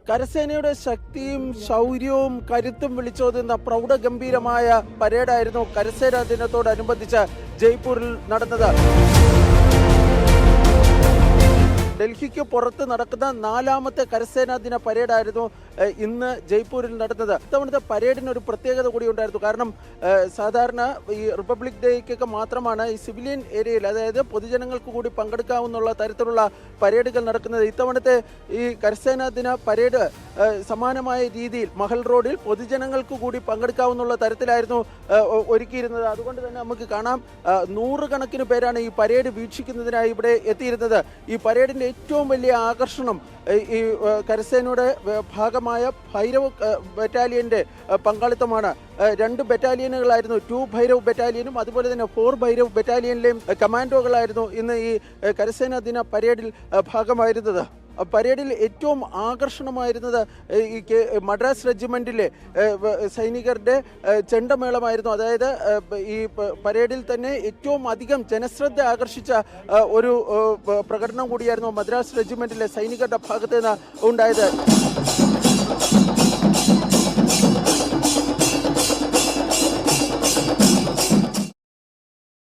കരസേനയുടെ ശക്തിയും ശൗര്യവും കരുത്തും വിളിച്ചോതുന്ന പ്രൗഢഗംഭീരമായ പരേഡായിരുന്നു കരസേനാ ദിനത്തോടനുബന്ധിച്ച് ജയ്പൂരിൽ നടന്നത്. ഡൽഹിക്ക് പുറത്ത് നടക്കുന്ന 4ാമത്തെ കരസേനാ ദിന പരേഡായിരുന്നു ഇന്ന് ജയ്പൂരിൽ നടന്നത്. ഇത്തവണത്തെ പരേഡിന് ഒരു പ്രത്യേകത കൂടി ഉണ്ടായിരുന്നു. കാരണം സാധാരണ ഈ റിപ്പബ്ലിക് ഡേക്കൊക്കെ മാത്രമാണ് ഈ സിവിലിയൻ ഏരിയയിൽ, അതായത് പൊതുജനങ്ങൾക്ക് കൂടി പങ്കെടുക്കാവുന്ന തരത്തിലുള്ള പരേഡുകൾ നടക്കുന്നത്. ഇത്തവണത്തെ ഈ കരസേനാ ദിന പരേഡ് സമാനമായ രീതിയിൽ മഹൽ റോഡിൽ പൊതുജനങ്ങൾക്ക് കൂടി പങ്കെടുക്കാവുന്ന തരത്തിലായിരുന്നു ഒരുക്കിയിരുന്നത്. അതുകൊണ്ട് തന്നെ നമുക്ക് കാണാം, 100 കണക്കിന് പേരാണ് ഈ പരേഡ് വീക്ഷിക്കുന്നതിനായി ഇവിടെ എത്തിയിരുന്നത്. ഈ പരേഡിൻ്റെ ഏറ്റവും വലിയ ആകർഷണം ഈ കരസേനയുടെ ഭാഗമായ ഭൈരവ് ബറ്റാലിയൻ്റെ പങ്കാളിത്തമാണ്. 2 ബറ്റാലിയനുകളായിരുന്നു, 2 ഭൈരവ് ബറ്റാലിയനും അതുപോലെ തന്നെ 4 ഭൈരവ് ബറ്റാലിയനിലെയും കമാൻഡോകളായിരുന്നു ഇന്ന് ഈ കരസേനാ ദിന പരേഡിൽ ഭാഗമായിരുന്നത്. പരേഡിൽ ഏറ്റവും ആകർഷണമായിരുന്നത് ഈ മദ്രാസ് റെജിമെൻറ്റിലെ സൈനികരുടെ ചെണ്ടമേളമായിരുന്നു. അതായത് ഈ പരേഡിൽ തന്നെ ഏറ്റവും അധികം ജനശ്രദ്ധ ആകർഷിച്ച ഒരു പ്രകടനം കൂടിയായിരുന്നു മദ്രാസ് റെജിമെൻറ്റിലെ സൈനികരുടെ ഭാഗത്ത് നിന്ന് ഉണ്ടായത്.